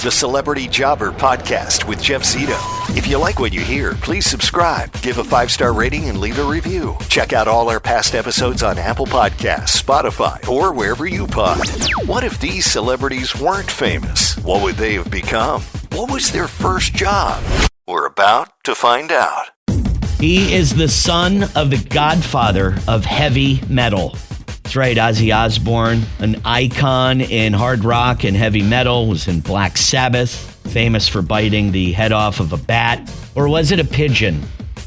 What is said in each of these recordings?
the Celebrity Jobber Podcast with Jeff Zito. If you like what you hear, please subscribe, give a 5-star rating, and leave a review. Check out all our past episodes on Apple Podcasts, Spotify, or wherever you pod. What if these celebrities weren't famous? What would they have become? What was their first job? We're about to find out. He is the son of the godfather of heavy metal. That's right, Ozzy Osbourne, an icon in hard rock and heavy metal, was in Black Sabbath, famous for biting the head off of a bat. Or was it a pigeon?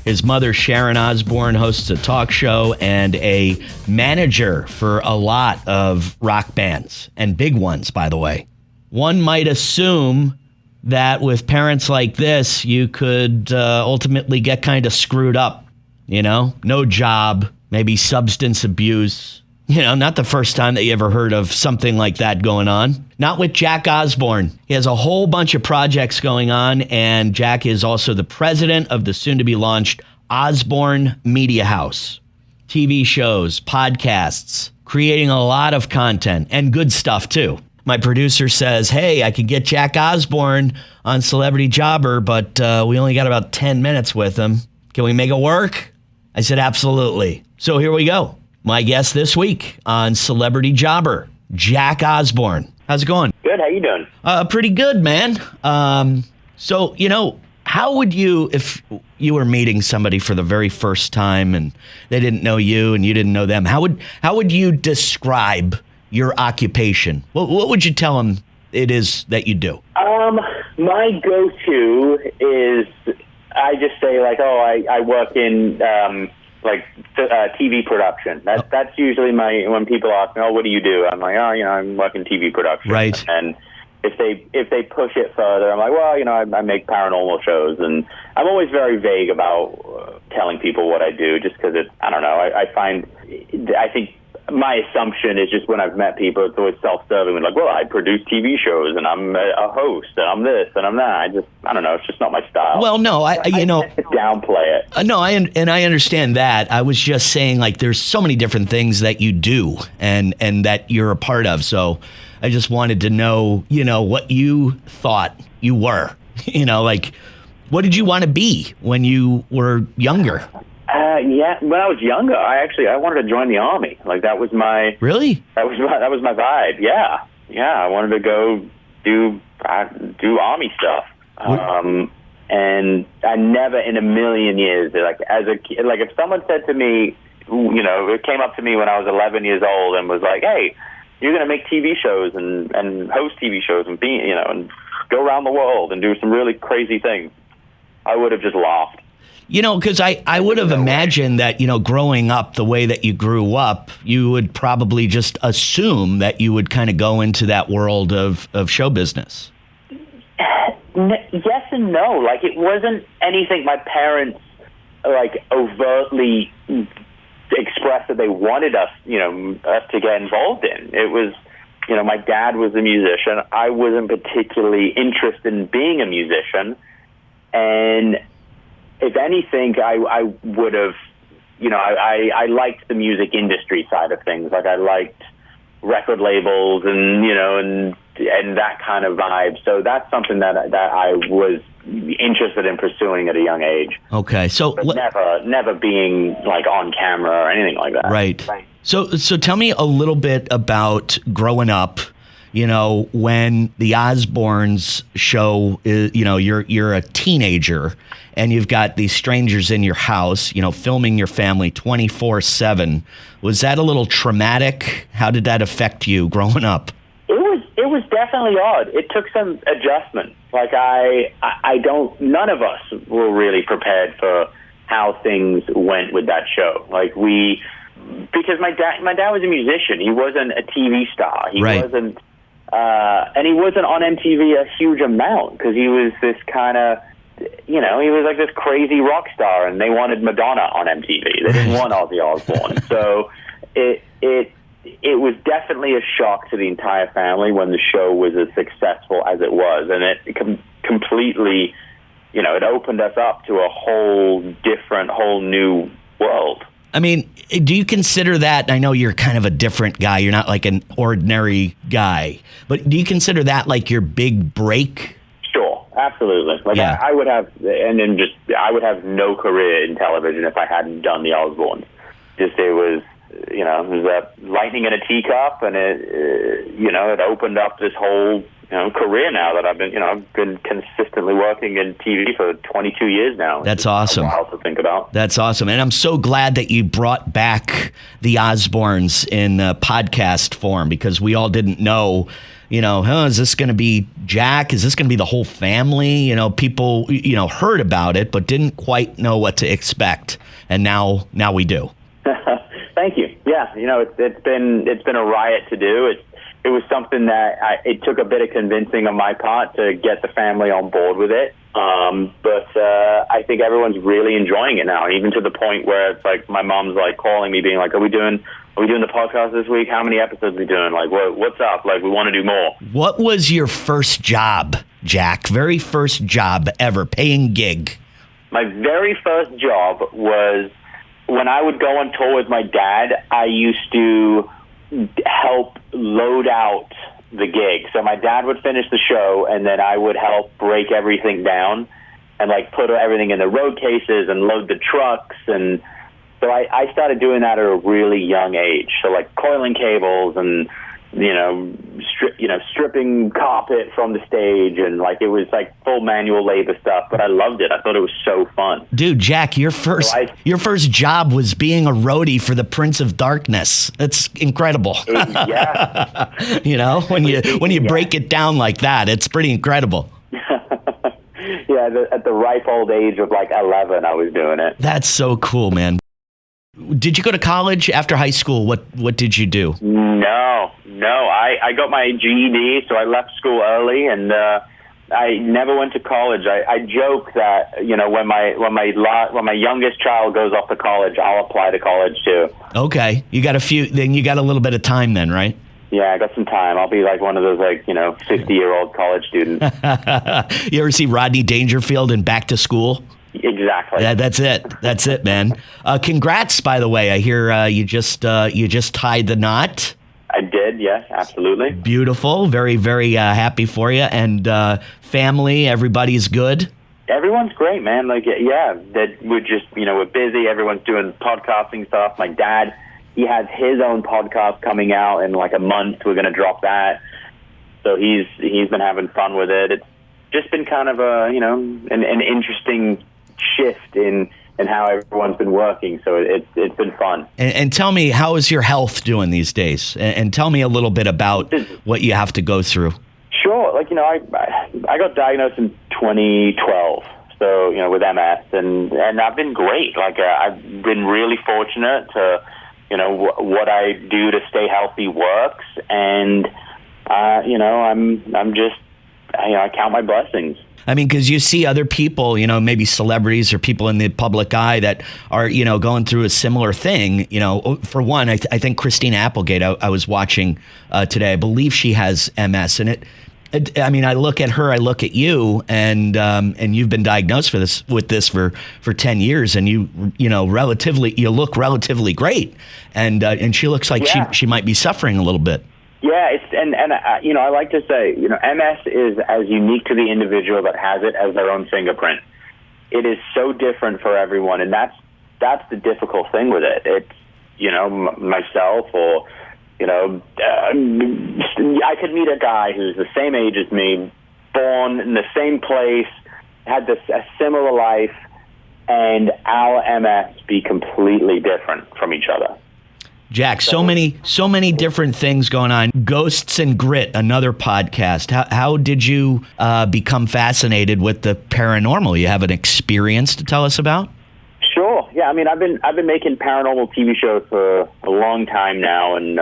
His mother, Sharon Osbourne, hosts a talk show and a manager for a lot of rock bands, and big ones, by the way. One might assume that with parents like this, you could ultimately get kind of screwed up, you know? No job, maybe substance abuse. You know, not the first time that you ever heard of something like that going on. Not with Jack Osbourne. He has a whole bunch of projects going on, and Jack is also the president of the soon-to-be-launched Osborne Media House. TV shows, podcasts, creating a lot of content, and good stuff, too. My producer says, hey, I could get Jack Osbourne on Celebrity Jobber, but we only got about 10 minutes with him. Can we make it work? I said, absolutely. So here we go. My guest this week on Celebrity Jobber, Jack Osbourne. How's it going? Good. How you doing? Pretty good, man. So, you know, how would you, if you were meeting somebody for the very first time and they didn't know you and you didn't know them, how would you describe your occupation? What would you tell them it is that you do? My go-to is I just say like, I work in TV production. That's usually when people ask me, what do you do? I'm like, I'm working TV production. Right. And if they push it further, I'm like, I make paranormal shows, and I'm always very vague about telling people what I do, just because I don't know. I think my assumption is just when I've met people, it's always self-serving. Like, I produce TV shows, and I'm a host, and I'm this, and I'm that. I don't know. It's just not my style. Well, no, I tend to downplay it. No, I understand that. I was just saying, like, there's so many different things that you do and that you're a part of. So I just wanted to know, what you thought you were. Like, what did you want to be when you were younger? When I was younger, I wanted to join the Army. Like, that was my... Really? That was my vibe. Yeah. I wanted to go do Army stuff. And I never in a million years, like, as a kid, like, if someone said to me, it came up to me when I was 11 years old and was like, hey, you're going to make TV shows and host TV shows and and go around the world and do some really crazy things, I would have just laughed. Because I would have imagined that, growing up the way that you grew up, you would probably just assume that you would kind of go into that world of show business. Yes and no. Like, it wasn't anything my parents, like, overtly expressed that they wanted us to get involved in. It was, my dad was a musician. I wasn't particularly interested in being a musician. And if anything, I would have, I liked the music industry side of things. Like, I liked record labels and that kind of vibe. So that's something that I was interested in pursuing at a young age. Okay, so but never being like on camera or anything like that. Right. So tell me a little bit about growing up. When the Osbornes show is, you're a teenager and you've got these strangers in your house, filming your family 24/7. Was that a little traumatic? How did that affect you growing up? It was definitely odd. It took some adjustment. Like, none of us were really prepared for how things went with that show. Like, because my dad was a musician. He wasn't a TV star. He wasn't. And he wasn't on MTV a huge amount because he was this kind of, he was like this crazy rock star, and they wanted Madonna on MTV. They didn't want Ozzy Osbourne. So it was definitely a shock to the entire family when the show was as successful as it was, and it completely, it opened us up to a whole new world. I mean, do you consider that, I know you're kind of a different guy, you're not like an ordinary guy, but do you consider that like your big break? Sure, absolutely. Like Yeah. I would have, I would have no career in television if I hadn't done the Osbournes. It was a lightning in a teacup, and it opened up this whole career now that I've been consistently working in TV for 22 years now. That's awesome. A while to think about. That's awesome. And I'm so glad that you brought back the Osbournes in podcast form, because we all didn't know, is this going to be Jack? Is this going to be the whole family? People, heard about it, but didn't quite know what to expect. And now we do. Thank you. Yeah. It's been a riot to do. It was something that it took a bit of convincing on my part to get the family on board with it. But I think everyone's really enjoying it now, even to the point where it's like my mom's like calling me, being like, "Are we doing the podcast this week? How many episodes are we doing? Like, what's up? Like, we want to do more." What was your first job, Jack? Very first job ever, paying gig? My very first job was when I would go on tour with my dad. I used to help load out the gig. So my dad would finish the show, and then I would help break everything down and like put everything in the road cases and load the trucks. And so I started doing that at a really young age. So like coiling cables and stripping carpet from the stage, and like it was like full manual labor stuff. But I loved it. I thought it was so fun. Dude, Jack, your first job was being a roadie for the Prince of Darkness. That's incredible. Yeah. When you break it down like that, it's pretty incredible. Yeah, at the ripe old age of like 11, I was doing it. That's so cool, man. Did you go to college after high school? What did you do? No. I got my GED, so I left school early, and I never went to college. I joke that when my youngest child goes off to college, I'll apply to college too. Okay, you got a little bit of time then, right? Yeah, I got some time. I'll be like one of those 50-year-old college students. You ever see Rodney Dangerfield in Back to School? Exactly. Yeah, that's it, man. Congrats, by the way. I hear you just tied the knot. I did, yes, absolutely. Beautiful. Very, very happy for you. And family, everybody's good? Everyone's great, man. That we're just, we're busy. Everyone's doing podcasting stuff. My dad, he has his own podcast coming out in like a month. We're going to drop that. So he's been having fun with it. It's just been kind of an interesting shift in how everyone's been working. So it's been fun. And tell me, how is your health doing these days? And tell me a little bit about what you have to go through. Sure. I got diagnosed in 2012. So, with MS, and I've been great. I've been really fortunate to, what I do to stay healthy works. And, I'm just, I count my blessings. I mean, because you see other people, maybe celebrities or people in the public eye that are, going through a similar thing. For one, I think Christina Applegate, I was watching today. I believe she has MS, and I look at her, I look at you, and you've been diagnosed with this for 10 years, and you look relatively great, and she looks like she might be suffering a little bit. Yeah, I like to say, MS is as unique to the individual that has it as their own fingerprint. It is so different for everyone, and that's the difficult thing with it. It's, myself or, I could meet a guy who's the same age as me, born in the same place, had a similar life, and our MS be completely different from each other. Jack, so many different things going on. Ghosts and Grit, another podcast. How did you become fascinated with the paranormal? You have an experience to tell us about? Sure. Yeah. I've been making paranormal TV shows for a long time now, and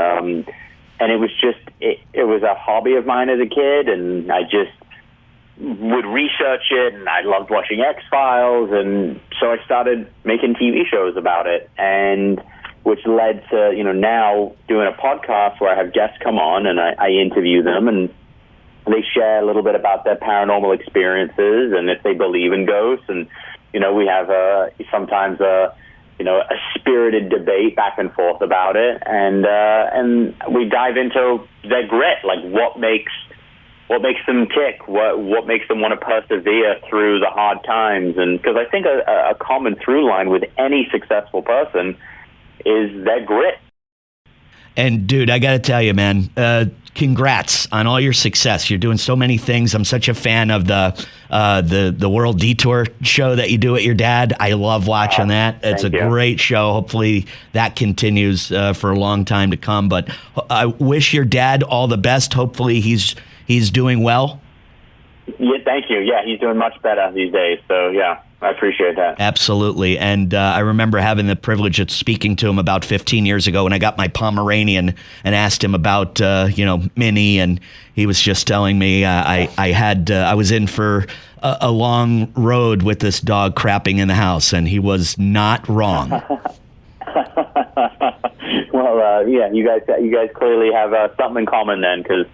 it was just it was a hobby of mine as a kid, and I just would research it, and I loved watching X-Files, and so I started making TV shows about it, and which led to, now doing a podcast where I have guests come on and I interview them, and they share a little bit about their paranormal experiences and if they believe in ghosts. And, we have sometimes a a spirited debate back and forth about it, and we dive into their grit, like what makes them tick, what makes them want to persevere through the hard times, and because I think a common through line with any successful person is their grit. And dude, I got to tell you, man, congrats on all your success. You're doing so many things. I'm such a fan of the World Detour show that you do with your dad. I love watching that. It's a great show. Hopefully that continues for a long time to come. But I wish your dad all the best. Hopefully he's doing well. Yeah, thank you. Yeah, he's doing much better these days. So yeah, I appreciate that. Absolutely. And I remember having the privilege of speaking to him about 15 years ago when I got my Pomeranian and asked him about, Minnie. And he was just telling me I was in for a long road with this dog crapping in the house, and he was not wrong. Well, yeah, you guys clearly have something in common then, because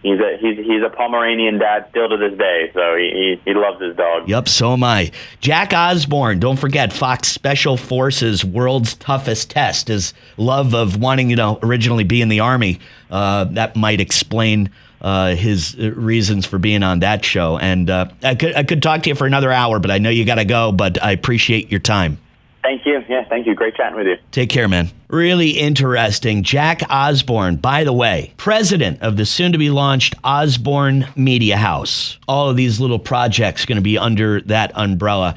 he's a Pomeranian dad still to this day, so he loves his dog. Yep, so am I. Jack Osborne, don't forget, Fox Special Forces World's Toughest Test. His love of wanting, originally be in the Army. That might explain his reasons for being on that show. And I could talk to you for another hour, but I know you got to go, but I appreciate your time. Thank you. Yeah, thank you. Great chatting with you. Take care, man. Really interesting. Jack Osborne, by the way, president of the soon-to-be-launched Osborne Media House. All of these little projects going to be under that umbrella.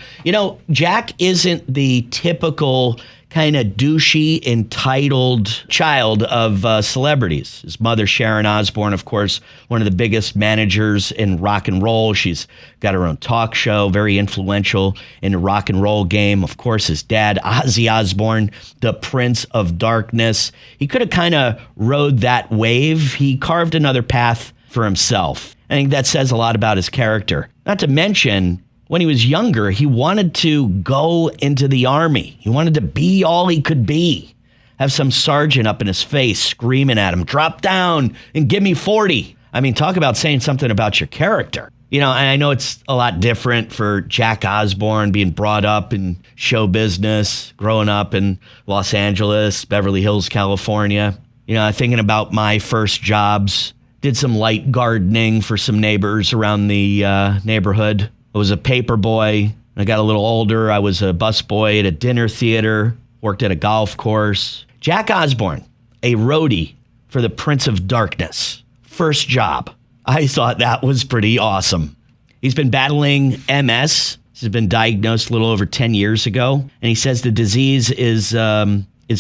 Jack isn't the typical kind of douchey, entitled child of celebrities. His mother, Sharon Osbourne, of course, one of the biggest managers in rock and roll. She's got her own talk show, very influential in the rock and roll game. Of course, his dad, Ozzy Osbourne, the Prince of Darkness. He could have kind of rode that wave. He carved another path for himself. I think that says a lot about his character. Not to mention, when he was younger, he wanted to go into the Army. He wanted to be all he could be. Have some sergeant up in his face screaming at him, drop down and give me 40. I mean, talk about saying something about your character. And I know it's a lot different for Jack Osborne being brought up in show business, growing up in Los Angeles, Beverly Hills, California. Thinking about my first jobs, did some light gardening for some neighbors around the neighborhood. I was a paper boy. I got a little older. I was a busboy at a dinner theater, worked at a golf course. Jack Osborne, a roadie for the Prince of Darkness. First job. I thought that was pretty awesome. He's been battling MS. This has been diagnosed a little over 10 years ago. And he says the disease is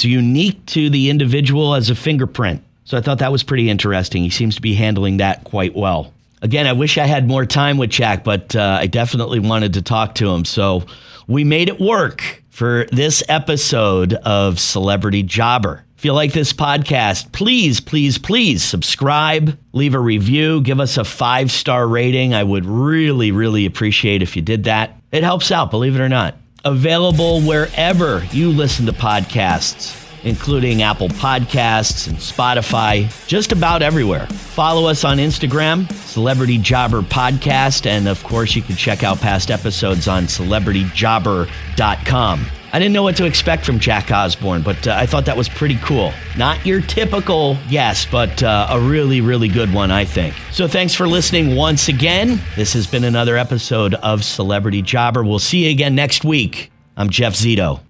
unique to the individual as a fingerprint. So I thought that was pretty interesting. He seems to be handling that quite well. Again, I wish I had more time with Jack, but I definitely wanted to talk to him. So we made it work for this episode of Celebrity Jobber. If you like this podcast, please, please, please subscribe, leave a review, give us a 5-star rating. I would really, really appreciate if you did that. It helps out, believe it or not. Available wherever you listen to podcasts, including Apple Podcasts and Spotify, just about everywhere. Follow us on Instagram, Celebrity Jobber Podcast, and of course you can check out past episodes on celebrityjobber.com. I didn't know what to expect from Jack Osborne, but I thought that was pretty cool. Not your typical guest, but a really, really good one, I think. So thanks for listening once again. This has been another episode of Celebrity Jobber. We'll see you again next week. I'm Jeff Zito.